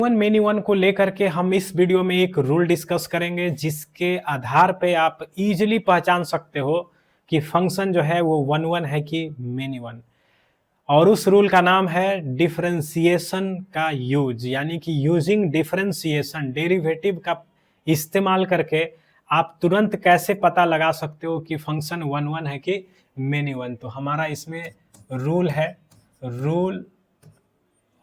One many one को लेकर के हम इस वीडियो में एक रूल डिस्कस करेंगे जिसके आधार पे आप इजीली पहचान सकते हो कि फंक्शन जो है वो वन वन है कि मेनी वन। और उस रूल का नाम है डिफरेंशिएशन का यूज, यानी कि यूजिंग डिफरेंशिएशन डेरिवेटिव का इस्तेमाल करके आप तुरंत कैसे पता लगा सकते हो कि फंक्शन वन वन है कि मेनी वन। तो हमारा इसमें रूल है रूल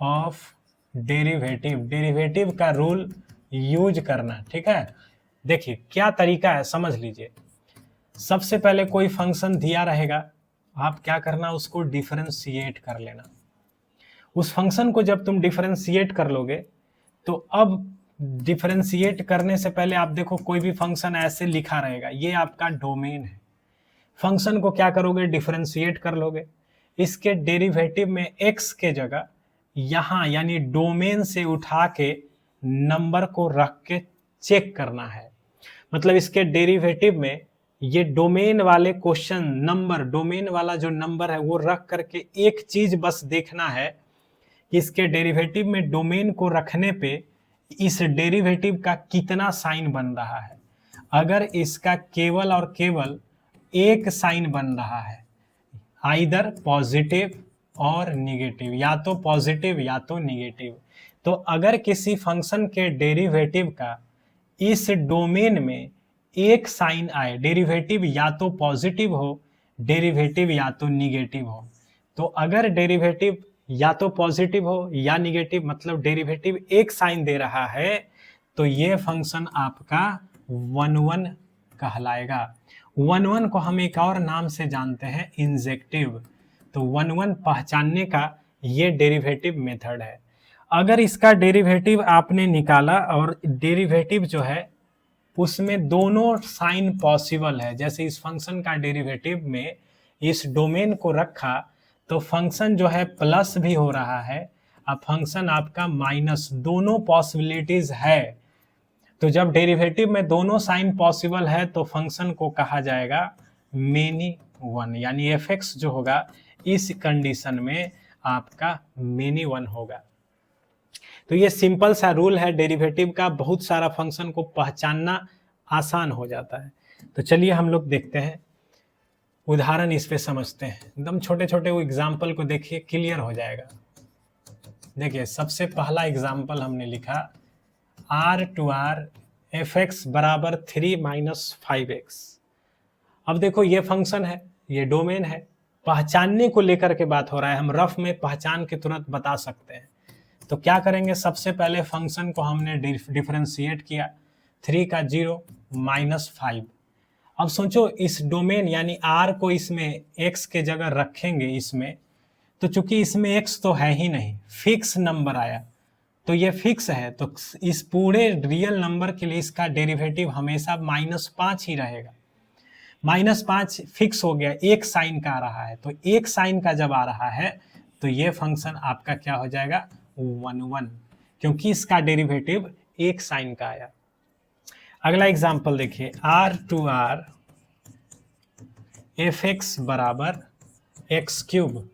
ऑफ डेरिवेटिव, डेरिवेटिव का रूल यूज करना। ठीक है, देखिए क्या तरीका है समझ लीजिए। सबसे पहले कोई फंक्शन दिया रहेगा, आप क्या करना, उसको डिफरेंशिएट कर लेना। उस फंक्शन को जब तुम डिफरेंशिएट कर लोगे तो अब डिफरेंशिएट करने से पहले आप देखो कोई भी फंक्शन ऐसे लिखा रहेगा, ये आपका डोमेन है। फंक्शन को क्या करोगे, डिफरेंशिएट कर लोगे। इसके डेरिवेटिव में x के जगह यहां यानी डोमेन से उठा के नंबर को रख के चेक करना है। मतलब इसके डेरिवेटिव में ये डोमेन वाले क्वेश्चन नंबर, डोमेन वाला जो नंबर है वो रख करके एक चीज बस देखना है कि इसके डेरिवेटिव में डोमेन को रखने पे इस डेरिवेटिव का कितना साइन बन रहा है। अगर इसका केवल और केवल एक साइन बन रहा है, आइदर पॉजिटिव और निगेटिव, या तो पॉजिटिव या तो निगेटिव, तो अगर किसी फंक्शन के डेरिवेटिव का इस डोमेन में एक साइन आए, डेरिवेटिव या तो पॉजिटिव हो, डेरिवेटिव या तो निगेटिव हो, तो अगर डेरिवेटिव या तो पॉजिटिव हो या निगेटिव, मतलब डेरिवेटिव एक साइन दे रहा है, तो ये फंक्शन आपका वन वन कहलाएगा। वन वन को हम एक और नाम से जानते हैं इंजेक्टिव। तो वन वन पहचानने का ये डेरिवेटिव मेथड है। अगर इसका डेरिवेटिव आपने निकाला और डेरिवेटिव जो है उसमें दोनों साइन पॉसिबल है, जैसे इस फंक्शन का डेरिवेटिव में इस डोमेन को रखा तो फंक्शन जो है प्लस भी हो रहा है, अब फंक्शन आपका माइनस, दोनों पॉसिबिलिटीज है। तो जब डेरिवेटिव में दोनों साइन पॉसिबल है तो फंक्शन को कहा जाएगा मेनी वन, यानी एफ एक्स जो होगा इस कंडीशन में आपका मेनी वन होगा। तो ये सिंपल सा रूल है डेरिवेटिव का, बहुत सारा फंक्शन को पहचानना आसान हो जाता है। तो चलिए हम लोग देखते हैं, उदाहरण इस पे समझते हैं। एकदम छोटे छोटे वो एग्जाम्पल को देखिए, क्लियर हो जाएगा। देखिए सबसे पहला एग्जाम्पल हमने लिखा R to R F X बराबर 3 माइनस 5x। अब देखो ये फंक्शन है, ये डोमेन है, पहचानने को लेकर के बात हो रहा है, हम रफ में पहचान के तुरंत बता सकते हैं। तो क्या करेंगे, सबसे पहले फंक्शन को हमने डिफरेंशिएट किया, 3 का 0 माइनस 5। अब सोचो इस डोमेन यानी आर को इसमें x के जगह रखेंगे इसमें, तो चूंकि इसमें x तो है ही नहीं, फिक्स नंबर आया, तो ये फिक्स है, तो इस पूरे रियल नंबर के लिए इसका डेरिवेटिव हमेशा -5 ही रहेगा। -5 फिक्स हो गया, एक साइन का आ रहा है, तो एक साइन का जब आ रहा है तो ये फंक्शन आपका क्या हो जाएगा, वन वन, क्योंकि इसका डेरिवेटिव एक साइन का आया। अगला एग्जांपल देखिए, R to R F X बराबर एक्स क्यूब।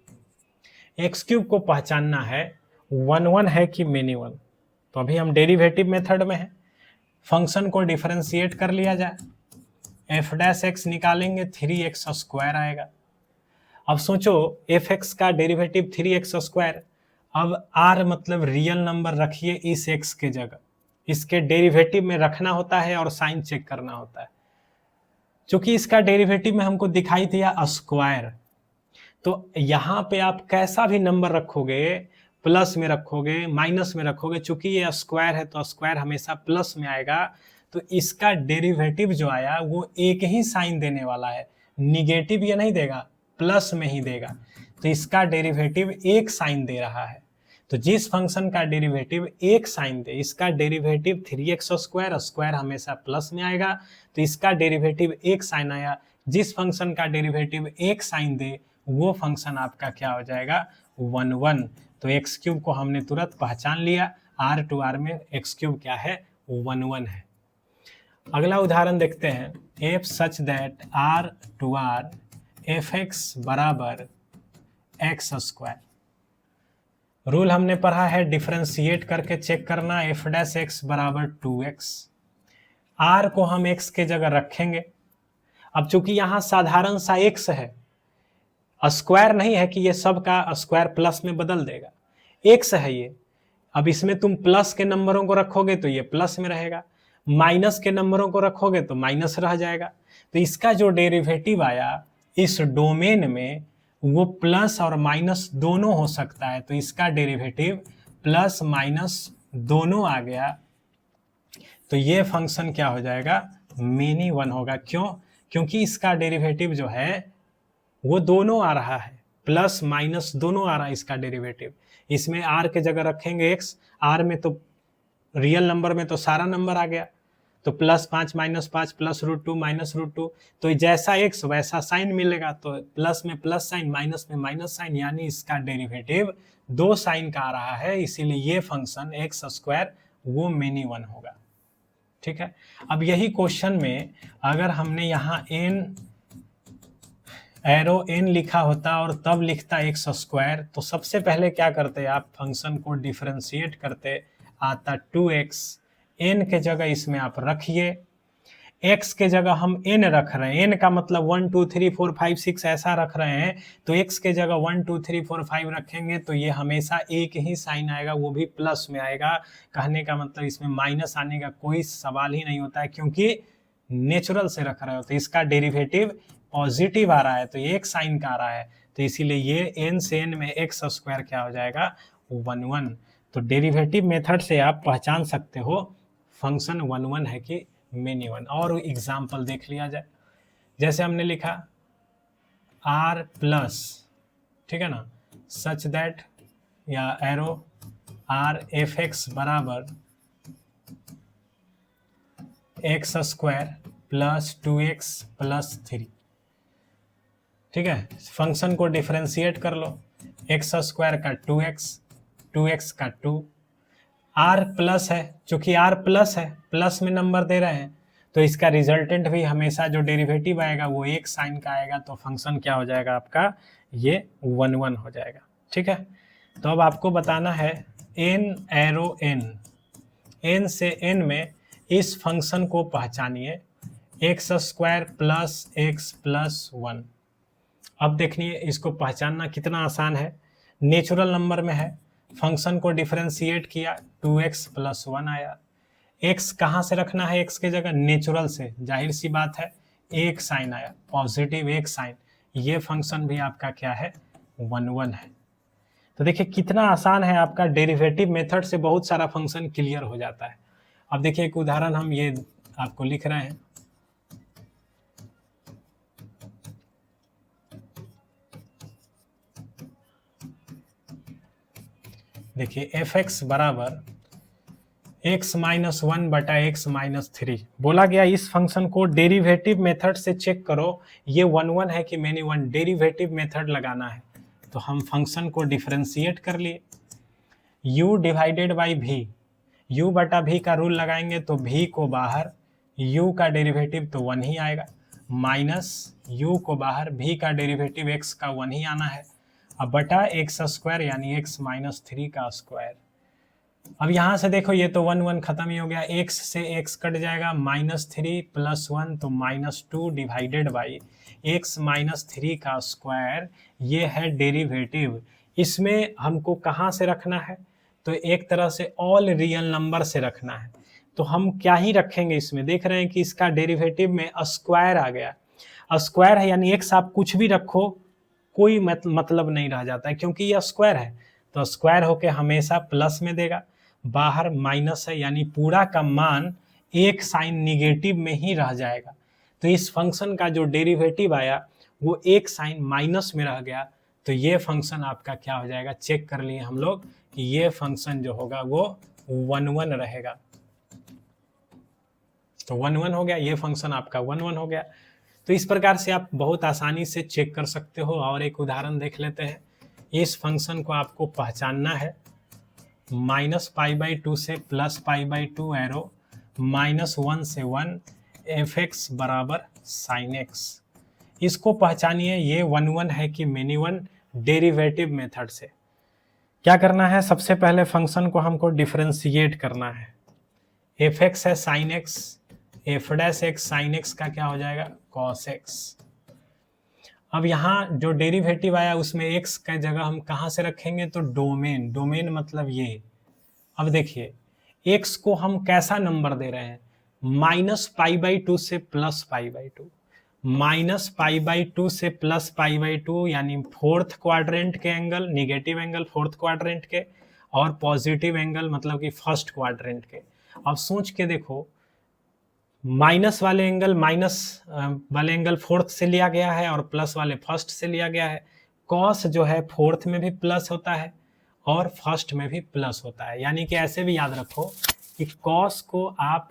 एक्स क्यूब को पहचानना है वन वन है कि मेनी वन। तो अभी हम डेरिवेटिव मेथड में है, फंक्शन को डिफरेंशिएट कर लिया जाए, एफ डैश एक्स निकालेंगे 3x स्क्वायर आएगा। अब सोचो एफ एक्स का डेरिवेटिव 3x स्क्वायर, अब आर मतलब रियल नंबर रखिए इस x के जगह, इसके डेरिवेटिव में रखना होता है और साइन चेक करना होता है। चूंकि इसका डेरिवेटिव में हमको दिखाई दिया स्क्वायर, तो यहाँ पे आप कैसा भी नंबर रखोगे, प्लस में रखोगे माइनस में रखोगे, चूंकि ये स्क्वायर है तो स्क्वायर हमेशा प्लस में आएगा। तो इसका डेरिवेटिव जो आया वो एक ही साइन देने वाला है, निगेटिव ये नहीं देगा, प्लस में ही देगा। तो इसका डेरिवेटिव एक साइन दे रहा है, तो जिस फंक्शन का डेरिवेटिव एक साइन दे, इसका डेरिवेटिव 3x स्क्वायर, स्क्वायर हमेशा प्लस में आएगा, तो इसका डेरिवेटिव एक साइन आया। जिस फंक्शन का डेरिवेटिव एक साइन दे वो फंक्शन आपका क्या हो जाएगा, वन वन। तो एक्स क्यूब को हमने तुरंत पहचान लिया, आर टू आर में एक्स क्यूब क्या है, वन वन है। अगला उदाहरण देखते हैं, F such that R to R F X बराबर एक्स स्क्वायर। रूल हमने पढ़ा है डिफरेंशिएट करके चेक करना, एफ डैश एक्स बराबर 2x। आर को हम x के जगह रखेंगे। अब चूंकि यहाँ साधारण सा x है, स्क्वायर नहीं है कि ये सब का स्क्वायर प्लस में बदल देगा, x है ये। अब इसमें तुम प्लस के नंबरों को रखोगे तो ये प्लस में रहेगा, माइनस के नंबरों को रखोगे तो माइनस रह जाएगा। तो इसका जो डेरिवेटिव आया इस डोमेन में वो प्लस और माइनस दोनों हो सकता है, तो इसका डेरिवेटिव प्लस माइनस दोनों आ गया। तो ये फंक्शन क्या हो जाएगा, मेनी वन होगा। क्यों? क्योंकि इसका डेरिवेटिव जो है वो दोनों आ रहा है, प्लस माइनस दोनों आ रहा है इसका डेरिवेटिव। इसमें आर के जगह रखेंगे एक्स, आर में तो रियल नंबर में तो सारा नंबर आ गया, तो +5 -5 +√2 -√2, तो जैसा एक्स वैसा साइन मिलेगा, तो प्लस में प्लस साइन, माइनस में माइनस साइन, यानी इसका डेरिवेटिव 2 साइन का आ रहा है, इसीलिए ये फंक्शन एक्स स्क्वायर वो मेनी वन होगा। ठीक है। अब यही क्वेश्चन में अगर हमने यहाँ एरो n लिखा होता और तब लिखता एक्स स्क्वायर, तो सबसे पहले क्या करते आप, फंक्शन को डिफरेंशिएट करते, आता 2x, n के जगह इसमें आप रखिए, x के जगह हम n रख रहे हैं, n का मतलब 1 2 3 4 5 6 ऐसा रख रहे हैं, तो x के जगह 1 2 3 4 5 रखेंगे तो ये हमेशा एक ही साइन आएगा, वो भी प्लस में आएगा। कहने का मतलब इसमें माइनस आने का कोई सवाल ही नहीं होता है, क्योंकि नेचुरल से रख रहे हो, तो इसका डेरिवेटिव पॉजिटिव आ रहा है, तो एक साइन का आ रहा है, तो इसीलिए ये n से n में एक्स स्क्वायर क्या हो जाएगा, 1 तो डेरिवेटिव मेथड से आप पहचान सकते हो फंक्शन 1 है कि मेनी वन। और एग्जाम्पल देख लिया जाए, जैसे हमने लिखा r प्लस, ठीक है ना, सच दैट, या एरो r एफ एक्स बराबर X square plus 2x plus 3। ठीक है, फंक्शन को डिफरेंशिएट कर लो, एक्स स्क्वायर का 2x, 2x का 2, r प्लस है, चूंकि r प्लस है, प्लस में नंबर दे रहे हैं, तो इसका रिजल्टेंट भी हमेशा जो डेरिवेटिव आएगा वो एक साइन का आएगा, तो फंक्शन क्या हो जाएगा आपका, ये 1 हो जाएगा। ठीक है, तो अब आपको बताना है n एरो n से n में इस फंक्शन को पहचानिए, x square plus x plus 1। अब देखिए इसको पहचानना कितना आसान है, नेचुरल नंबर में है, फंक्शन को डिफरेंशिएट किया, 2x प्लस 1 आया। x कहाँ से रखना है, x के जगह नेचुरल से, जाहिर सी बात है, एक साइन आया, पॉजिटिव एक साइन, ये फंक्शन भी आपका क्या है, 1 है। तो देखिए कितना आसान है, आपका डेरिवेटिव मेथड से बहुत सारा फंक्शन क्लियर हो जाता है। अब देखिए एक उदाहरण हम ये आपको लिख रहे हैं, देखिए एफ एक्स बराबर x माइनस 1 बटा x माइनस 3 बोला गया। इस फंक्शन को डेरिवेटिव मेथड से चेक करो ये 1 है कि मेनी वन, डेरिवेटिव मेथड लगाना है। तो हम फंक्शन को डिफरेंशिएट कर लिए, u divided by v, u बटा v का रूल लगाएंगे तो v को बाहर, u का डेरिवेटिव तो 1 ही आएगा, माइनस u को बाहर, v का डेरिवेटिव x का 1 ही आना है, अब बटा एक्स स्क्वायर यानी x माइनस 3 का स्क्वायर। अब यहाँ से देखो ये तो 1 खत्म ही हो गया, x से x कट जाएगा, -3 प्लस 1 तो -2 डिवाइडेड बाई x माइनस 3 का स्क्वायर, ये है डेरिवेटिव। इसमें हमको कहाँ से रखना है, तो एक तरह से ऑल रियल नंबर से रखना है। तो हम क्या ही रखेंगे इसमें, देख रहे हैं कि इसका डेरिवेटिव में स्क्वायर आ गया, स्क्वायर है यानी x आप कुछ भी रखो कोई मतलब नहीं रह जाता है, क्योंकि ये स्क्वायर है, तो स्क्वायर होके हमेशा प्लस में देगा, बाहर माइनस है यानी पूरा का मान एक साइन निगेटिव में ही रह जाएगा। तो इस फंक्शन का जो डेरिवेटिव आया वो एक साइन माइनस में रह गया, तो ये फंक्शन आपका क्या हो जाएगा, चेक कर लिए हम लोग कि ये फंक्शन जो होगा वो 1 रहेगा। तो 1 हो गया, ये फंक्शन आपका 1 हो गया। तो इस प्रकार से आप बहुत आसानी से चेक कर सकते हो। और एक उदाहरण देख लेते हैं, इस फंक्शन को आपको पहचानना है, -π/2 से +π/2 एरो, -1 से 1 एफ एक्स बराबर साइन एक्स। इसको पहचानिए ये 1 है कि मेनी वन, डेरिवेटिव मेथड से। क्या करना है, सबसे पहले फंक्शन को हमको डिफरेंशिएट करना है। एफ एक्स है sine x, F dash x sine x का क्या हो जाएगा, कॉस एक्स। अब यहाँ जो डेरिवेटिव आया उसमें एक्स का जगह हम कहाँ से रखेंगे, तो डोमेन, डोमेन मतलब ये। अब देखिए एक्स को हम कैसा नंबर दे रहे हैं, -π/2 से +π/2, -π/2 से +π/2 यानी फोर्थ क्वाड्रेंट के angle, negative angle fourth quadrant के, और पॉजिटिव एंगल मतलब कि फर्स्ट क्वाड्रेंट के। अब सोच के देखो, माइनस वाले एंगल फोर्थ से लिया गया है और प्लस वाले फर्स्ट से लिया गया है। कॉस जो है फोर्थ में भी प्लस होता है और फर्स्ट में भी प्लस होता है, यानी कि ऐसे भी याद रखो कि कॉस को आप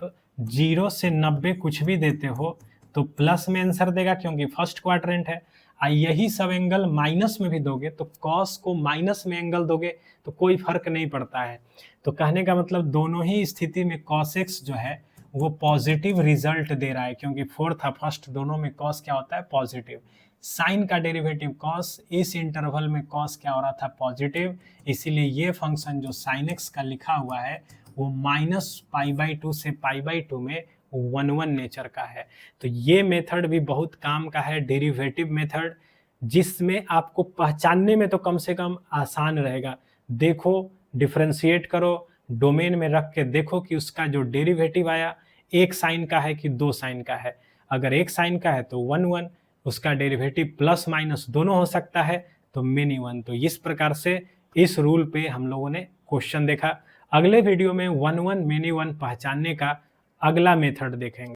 0 से 90 कुछ भी देते हो तो प्लस में आंसर देगा क्योंकि फर्स्ट क्वाड्रेंट है। यही सब एंगल माइनस में भी दोगे तो कॉस को माइनस में एंगल दोगे तो कोई फर्क नहीं पड़ता है। तो कहने का मतलब दोनों ही स्थिति में कॉस एक्स जो है वो पॉजिटिव रिजल्ट दे रहा है, क्योंकि फोर्थ और फर्स्ट दोनों में कॉस क्या होता है, पॉजिटिव। साइन का डेरिवेटिव कॉस, इस इंटरवल में कॉस क्या हो रहा था, पॉजिटिव, इसीलिए ये फंक्शन जो साइन एक्स का लिखा हुआ है वो -π/2 से π/2 में 1/1 नेचर का है। तो ये मेथड भी बहुत काम का है, डेरिवेटिव मेथड, जिसमें आपको पहचानने में तो कम से कम आसान रहेगा। देखो, डिफरेंशिएट करो, डोमेन में रख के देखो कि उसका जो डेरिवेटिव आया एक साइन का है कि 2 साइन का है। अगर एक साइन का है तो 1/1, उसका डेरिवेटिव प्लस माइनस दोनों हो सकता है तो मेनी 1। तो इस प्रकार से इस रूल पे हम लोगों ने क्वेश्चन देखा। अगले वीडियो में 1/1 मेनी 1 पहचानने का अगला मेथड देखेंगे।